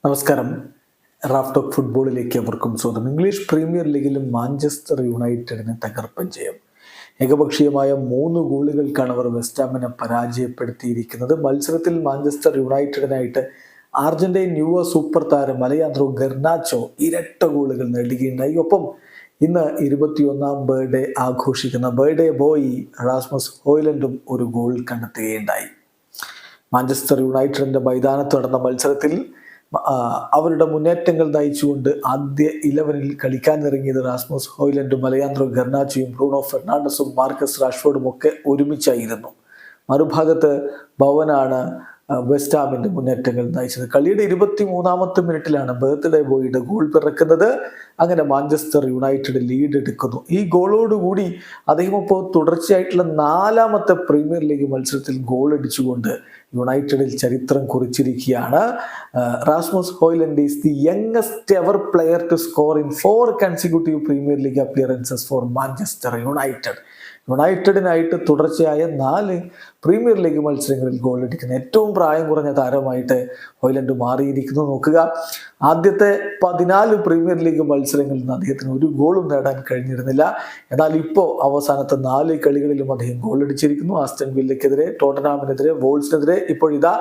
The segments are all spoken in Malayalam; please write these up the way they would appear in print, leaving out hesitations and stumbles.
നമസ്കാരം. റാഫ് ടോക്ക് ഫുട്ബോളിലേക്ക് അവർക്കും സ്വാഗതം. ഇംഗ്ലീഷ് പ്രീമിയർ ലീഗിലും മാഞ്ചസ്റ്റർ യുണൈറ്റഡിന് തകർപ്പൻ ജയം. ഏകപക്ഷീയമായ 3 ഗോളുകൾക്കാണ് അവർ വെസ്റ്റ് പരാജയപ്പെടുത്തിയിരിക്കുന്നത്. മത്സരത്തിൽ മാഞ്ചസ്റ്റർ യുണൈറ്റഡിനായിട്ട് അർജന്റീൻ യുവ സൂപ്പർ താരം അലയാൻഡ്രോ ഗർനാച്ചോ ഇരട്ട ഗോളുകൾ നേടുകയുണ്ടായി. ഒപ്പം ഇന്ന് 21ാം ബർത്ത്ഡേ ആഘോഷിക്കുന്ന ബർത്ത്ഡേ ബോയ് റാസ്മസ് ഹോയ്ലൻഡും ഒരു ഗോൾ കണ്ടെത്തുകയുണ്ടായി. മാഞ്ചസ്റ്റർ യുണൈറ്റഡിന്റെ മൈതാനത്ത് നടന്ന മത്സരത്തിൽ അവരുടെ മുന്നേറ്റങ്ങൾ നയിച്ചുകൊണ്ട് ആദ്യ 11-ൽ കളിക്കാനിറങ്ങിയത് റാസ്മസ് ഹോയ്ലൻഡും അലയാൻഡ്രോ ഗർനാച്ചോയും ബ്രൂണോ ഫെർണാണ്ടസും മാർക്കസ് റാഷ്ഫോർഡും ഒക്കെ ഒരുമിച്ചായിരുന്നു. മറുഭാഗത്ത് ഭവനാണ് വെസ്റ്റ് ഹാമിന്റെ മുന്നേറ്റങ്ങൾ നയിച്ചത്. കളിയുടെ 23ാമത്തെ മിനിറ്റിലാണ് ബർത്ത്ഡേ ബോയുടെ ഗോൾ പിറക്കുന്നത്. അങ്ങനെ മാഞ്ചസ്റ്റർ യുണൈറ്റഡ് ലീഡ് എടുക്കുന്നു. ഈ ഗോളോടുകൂടി അദ്ദേഹം ഇപ്പോൾ തുടർച്ചയായിട്ടുള്ള 4ാമത്തെ പ്രീമിയർ ലീഗ് മത്സരത്തിൽ ഗോൾ അടിച്ചുകൊണ്ട് യുണൈറ്റഡിൽ ചരിത്രം കുറിച്ചിരിക്കുകയാണ്. Rasmus Hojlund is the youngest ever player to score in 4 consecutive premier league appearances for Manchester United. യുണൈറ്റഡിനായിട്ട് തുടർച്ചയായ 4 പ്രീമിയർ ലീഗ് മത്സരങ്ങളിൽ ഗോൾ അടിക്കുന്ന ഏറ്റവും പ്രായം കുറഞ്ഞ താരമായിട്ട് ഹോയ്ലൻഡ് മാറിയിരിക്കുന്നു. നോക്കുക, ആദ്യത്തെ 14 പ്രീമിയർ ലീഗ് മത്സരങ്ങളിൽ നിന്ന് അദ്ദേഹത്തിന് ഒരു ഗോളും നേടാൻ കഴിഞ്ഞിരുന്നില്ല. എന്നാൽ ഇപ്പോൾ അവസാനത്തെ 4 കളികളിലും അദ്ദേഹം ഗോൾ അടിച്ചിരിക്കുന്നു. ആസ്റ്റൺ വില്ലയ്ക്കെതിരെ, ടോട്ടൻഹാമിനെതിരെ, വോൾസിനെതിരെ, ഇപ്പോഴിതാ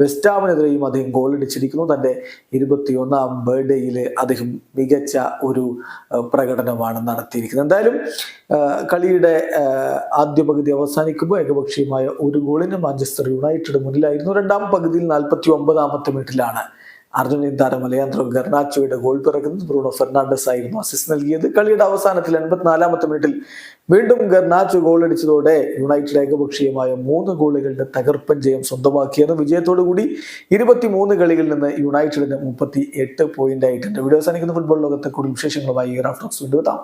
വെസ്റ്റ് ഹാമിനെതിരെയും അദ്ദേഹം ഗോൾ അടിച്ചിരിക്കുന്നു. തൻ്റെ 21ാം ബർത്ത്ഡേയിൽ അദ്ദേഹം മികച്ച ഒരു പ്രകടനമാണ് നടത്തിയിരിക്കുന്നത്. എന്തായാലും കളിയുടെ ആദ്യ പകുതി അവസാനിക്കുമ്പോൾ ഏകപക്ഷീയമായ ഒരു ഗോളിന് മാഞ്ചസ്റ്റർ യുണൈറ്റഡ് മുന്നിലായിരുന്നു. 2ാം പകുതിയിൽ 49ാമത്തെ മിനിറ്റിലാണ് അർജന്റീൻ താരം അലയാൻഡ്രോ ഗർനാച്ചോയുടെ ഗോൾ പിറക്കുന്നത്. ബ്രൂണോ ഫെർണാണ്ടസ് ആയിരുന്നു അസിസ്റ്റ് നൽകിയത്. കളിയുടെ അവസാനത്തിൽ 84ാമത്തെ മിനിറ്റിൽ വീണ്ടും ഗർനാച്ചോ ഗോൾ അടിച്ചതോടെ യുണൈറ്റഡ് ഏകപക്ഷീയമായ 3 ഗോളുകളുടെ തകർപ്പൻ ജയം സ്വന്തമാക്കിയത്. വിജയത്തോടു കൂടി 23 കളികളിൽ നിന്ന് യുണൈറ്റഡിന് 38 പോയിന്റ് ആയിട്ടുണ്ട്. വീഡിയോ അവസാനിക്കുന്ന ഫുട്ബോൾ ലോകത്തെ കൂടുതൽ വിശേഷങ്ങളുമായി റാഫ് ടോക്സ് വീണ്ടും എത്താം.